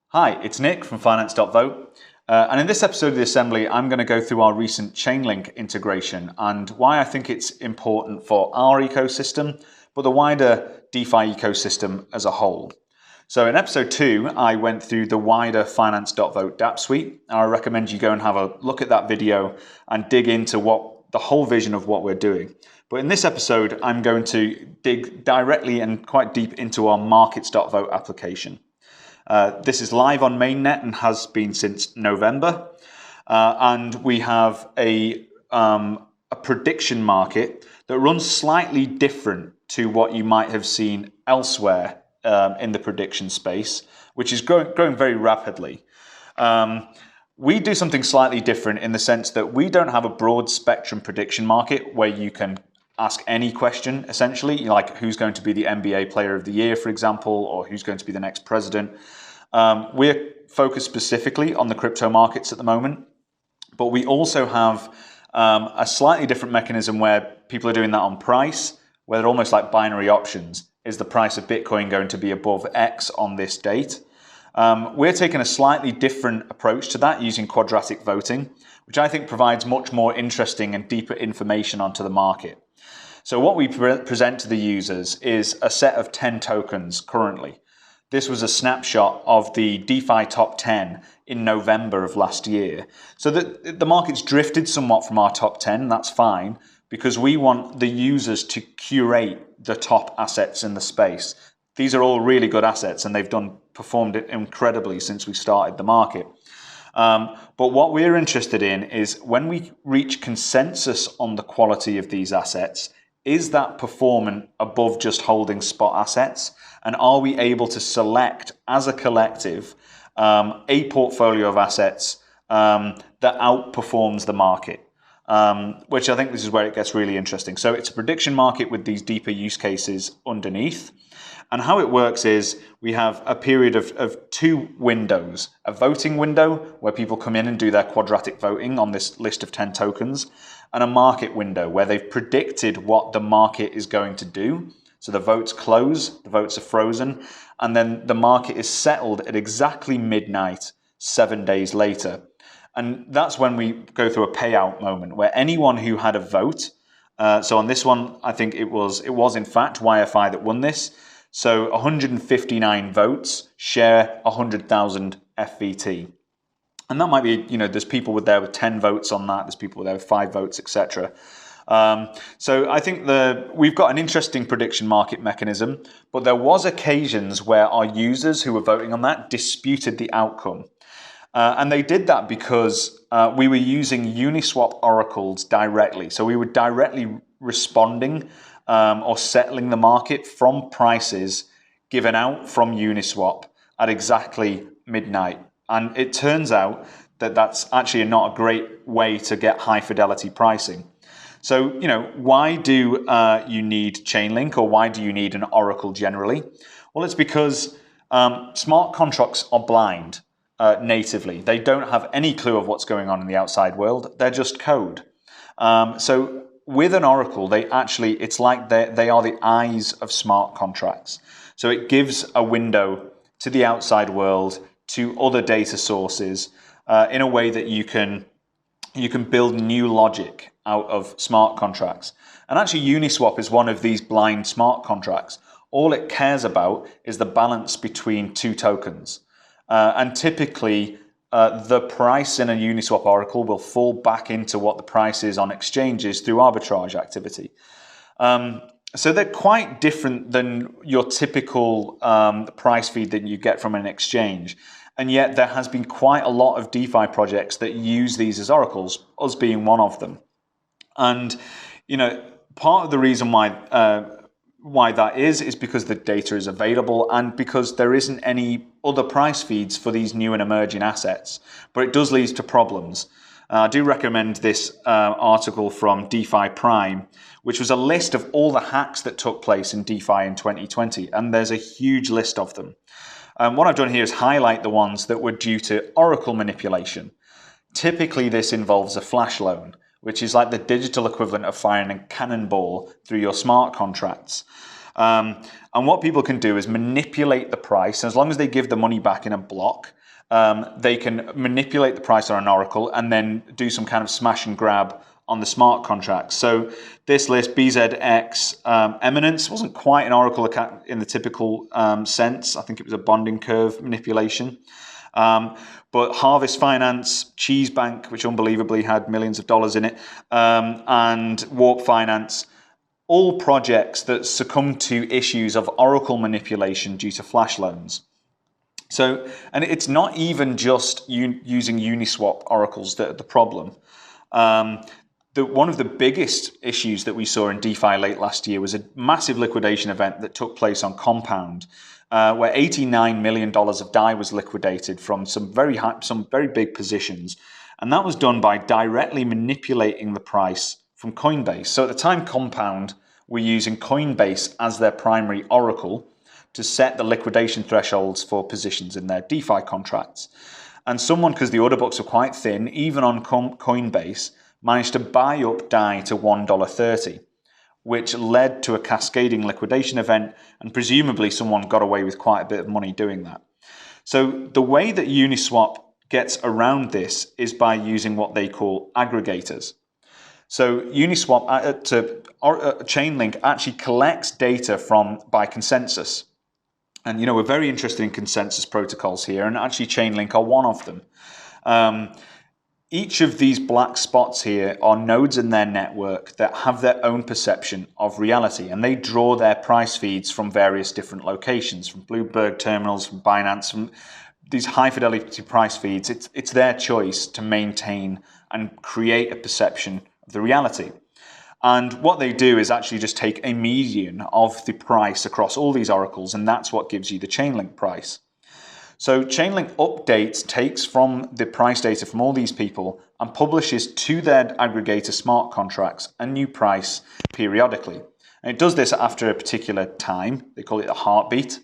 Hi, it's Nick from finance.vote. And in this episode of the Assembly, I'm going to go through our recent Chainlink integration and why I think it's important for our ecosystem, but the wider DeFi ecosystem as a whole. So in episode 2, I went through the wider finance.vote dApp suite. I recommend you go and have a look at that video and dig into what the whole vision of what we're doing. But in this episode, I'm going to dig directly and quite deep into our markets.vote application. This is live on mainnet and has been since November. And we have a prediction market that runs slightly different to what you might have seen elsewhere in the prediction space, which is growing very rapidly. We do something slightly different in the sense that we don't have a broad spectrum prediction market where you can ask any question, essentially, like who's going to be the NBA Player of the Year, for example, or who's going to be the next president. We're focused specifically on the crypto markets at the moment, but we also have a slightly different mechanism where people are doing that on price, where they're almost like binary options. Is the price of Bitcoin going to be above X on this date? We're taking a slightly different approach to that using quadratic voting, which I think provides much more interesting and deeper information onto the market. So what we present to the users is a set of 10 tokens currently. This was a snapshot of the DeFi top 10 in November of last year. So the market's drifted somewhat from our top 10, that's fine, because we want the users to curate the top assets in the space. These are all really good assets and they've performed incredibly since we started the market. But what we're interested in is when we reach consensus on the quality of these assets, is that performant above just holding spot assets? And are we able to select as a collective a portfolio of assets that outperforms the market? Which I think this is where it gets really interesting. So it's a prediction market with these deeper use cases underneath. And how it works is we have a period of 2 windows. A voting window where people come in and do their quadratic voting on this list of 10 tokens, and a market window where they've predicted what the market is going to do. So the votes close, the votes are frozen, and then the market is settled at exactly midnight 7 days later. And that's when we go through a payout moment where anyone who had a vote, so on this one, I think it was in fact YFI that won this. So 159 votes share 100,000 FVT. And that might be, there's people there with 10 votes on that, there's people there with 5 votes, etc. So I think we've got an interesting prediction market mechanism, but there was occasions where our users who were voting on that disputed the outcome. And they did that because we were using Uniswap oracles directly. So we were directly responding or settling the market from prices given out from Uniswap at exactly midnight. And it turns out that that's actually not a great way to get high fidelity pricing. So, why do you need Chainlink, or why do you need an oracle generally? Well, it's because smart contracts are blind natively. They don't have any clue of what's going on in the outside world. They're just code. So with an oracle, it's like they are the eyes of smart contracts. So it gives a window to the outside world, to other data sources, in a way that you can build new logic out of smart contracts. And actually Uniswap is one of these blind smart contracts. All it cares about is the balance between 2 tokens. And typically the price in a Uniswap oracle will fall back into what the price is on exchanges through arbitrage activity. So they're quite different than your typical price feed that you get from an exchange. And yet there has been quite a lot of DeFi projects that use these as oracles, us being one of them. And, part of the reason why that is because the data is available and because there isn't any other price feeds for these new and emerging assets. But it does lead to problems. I do recommend this article from DeFi Prime, which was a list of all the hacks that took place in DeFi in 2020. And there's a huge list of them. What I've done here is highlight the ones that were due to oracle manipulation. Typically, this involves a flash loan, which is like the digital equivalent of firing a cannonball through your smart contracts. And what people can do is manipulate the price. As long as they give the money back in a block, they can manipulate the price on an oracle and then do some kind of smash and grab on the smart contracts. So this list, BZX Eminence, wasn't quite an oracle account in the typical sense. I think it was a bonding curve manipulation. But Harvest Finance, Cheese Bank, which unbelievably had millions of dollars in it, and Warp Finance, all projects that succumbed to issues of oracle manipulation due to flash loans. So, and it's not even just using Uniswap oracles that are the problem. One of the biggest issues that we saw in DeFi late last year was a massive liquidation event that took place on Compound, where $89 million of DAI was liquidated from some very big positions. And that was done by directly manipulating the price from Coinbase. So at the time, Compound were using Coinbase as their primary oracle to set the liquidation thresholds for positions in their DeFi contracts. And someone, because the order books were quite thin, even on Coinbase, managed to buy up DAI to $1.30, which led to a cascading liquidation event, and presumably someone got away with quite a bit of money doing that. So the way that Uniswap gets around this is by using what they call aggregators. So Uniswap, Chainlink actually collects data by consensus. And, we're very interested in consensus protocols here, and actually Chainlink are one of them. Each of these black spots here are nodes in their network that have their own perception of reality, and they draw their price feeds from various different locations, from Bloomberg terminals, from Binance, from these high fidelity price feeds. It's their choice to maintain and create a perception of the reality. And what they do is actually just take a median of the price across all these oracles, and that's what gives you the Chainlink price. So Chainlink takes from the price data from all these people and publishes to their aggregator smart contracts a new price periodically. And it does this after a particular time. They call it a heartbeat.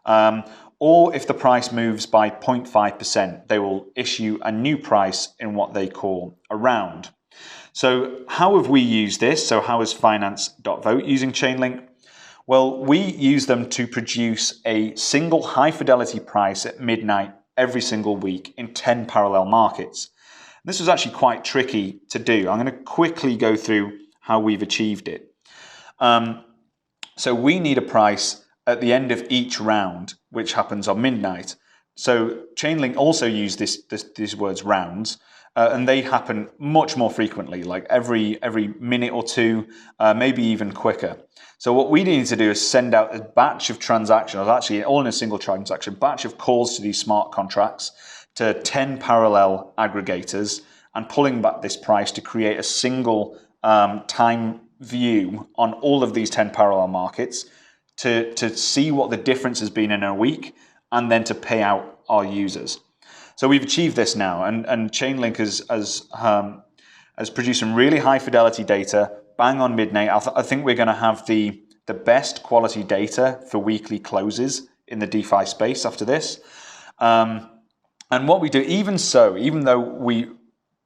Or if the price moves by 0.5%, they will issue a new price in what they call a round. So how have we used this? So how is finance.vote using Chainlink? Well, we use them to produce a single high fidelity price at midnight every single week in 10 parallel markets. This was actually quite tricky to do. I'm going to quickly go through how we've achieved it. So we need a price at the end of each round, which happens on midnight. So Chainlink also use these words rounds. And they happen much more frequently, like every minute or two, maybe even quicker. So what we need to do is send out a batch of transactions, actually all in a single transaction, batch of calls to these smart contracts to 10 parallel aggregators and pulling back this price to create a single time view on all of these 10 parallel markets to see what the difference has been in a week and then to pay out our users. So we've achieved this now, and Chainlink has produced some really high fidelity data, bang on midnight. I think we're going to have the best quality data for weekly closes in the DeFi space after this. And what we do, even though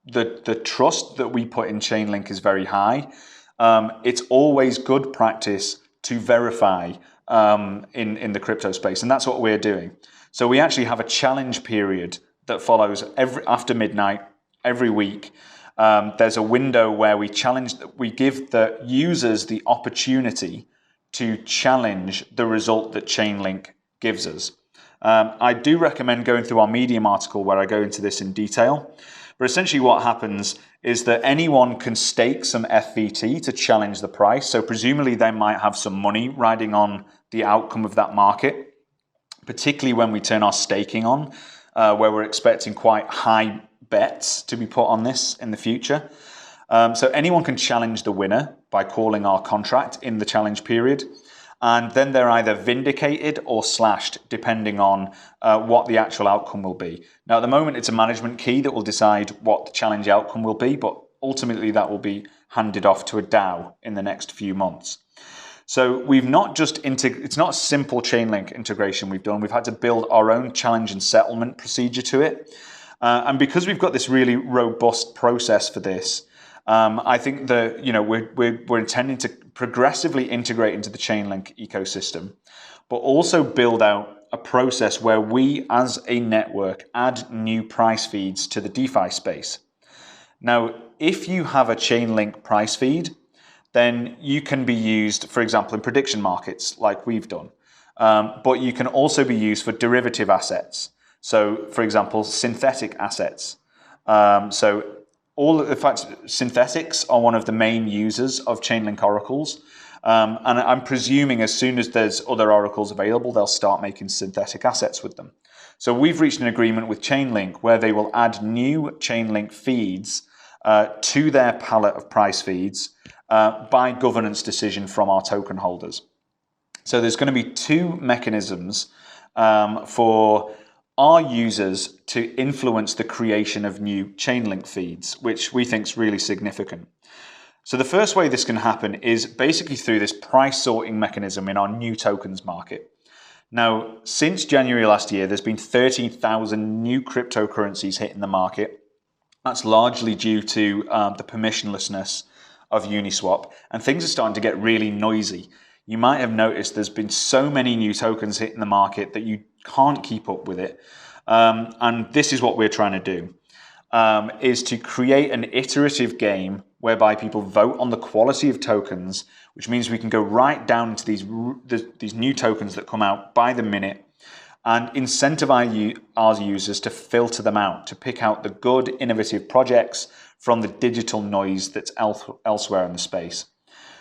the trust that we put in Chainlink is very high, it's always good practice to verify in the crypto space, and that's what we're doing. So we actually have a challenge period that follows after midnight every week. There's a window where we give the users the opportunity to challenge the result that Chainlink gives us. I do recommend going through our Medium article where I go into this in detail. But essentially what happens is that anyone can stake some FVT to challenge the price. So presumably they might have some money riding on the outcome of that market, particularly when we turn our staking on, where we're expecting quite high bets to be put on this in the future. So anyone can challenge the winner by calling our contract in the challenge period. And then they're either vindicated or slashed, depending on what the actual outcome will be. Now, at the moment, it's a management key that will decide what the challenge outcome will be, but ultimately that will be handed off to a DAO in the next few months. So we've not just it's not a simple Chainlink integration we've done. We've had to build our own challenge and settlement procedure to it. And because we've got this really robust process for this, I think that we're intending to progressively integrate into the Chainlink ecosystem. but also build out a process where we as a network add new price feeds to the DeFi space. Now, if you have a Chainlink price feed, then you can be used, for example, in prediction markets like we've done. But you can also be used for derivative assets. So, for example, synthetic assets. In fact, synthetics are one of the main users of Chainlink oracles. And I'm presuming as soon as there's other oracles available, they'll start making synthetic assets with them. So we've reached an agreement with Chainlink where they will add new Chainlink feeds to their palette of price feeds by governance decision from our token holders. So there's going to be two mechanisms for our users to influence the creation of new Chainlink feeds, which we think is really significant. So the first way this can happen is basically through this price sorting mechanism in our new tokens market. Now, since January last year, there's been 13,000 new cryptocurrencies hitting the market. That's largely due to the permissionlessness of Uniswap, and things are starting to get really noisy. You might have noticed there's been so many new tokens hitting the market that you can't keep up with it. And this is what we're trying to do, is to create an iterative game whereby people vote on the quality of tokens, which means we can go right down to these new tokens that come out by the minute and incentivize our users to filter them out, to pick out the good, innovative projects from the digital noise that's elsewhere in the space.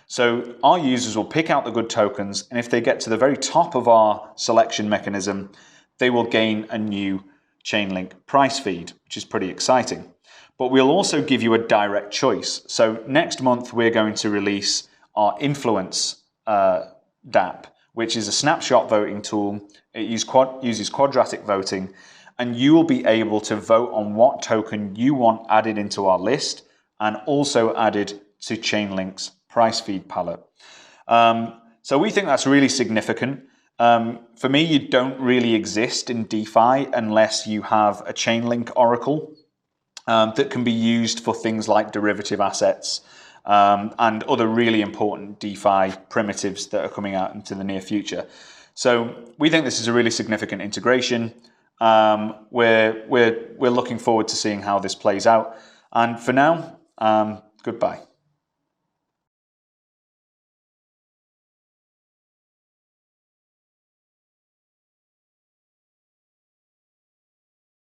So our users will pick out the good tokens, and if they get to the very top of our selection mechanism, they will gain a new Chainlink price feed, which is pretty exciting. But we'll also give you a direct choice. So next month, we're going to release our Influence DApp, which is a snapshot voting tool. It uses quadratic voting, and you will be able to vote on what token you want added into our list and also added to Chainlink's price feed palette. So we think that's really significant. For me, you don't really exist in DeFi unless you have a Chainlink oracle that can be used for things like derivative assets and other really important DeFi primitives that are coming out into the near future. So we think this is a really significant integration. We're looking forward to seeing how this plays out. And for now, goodbye.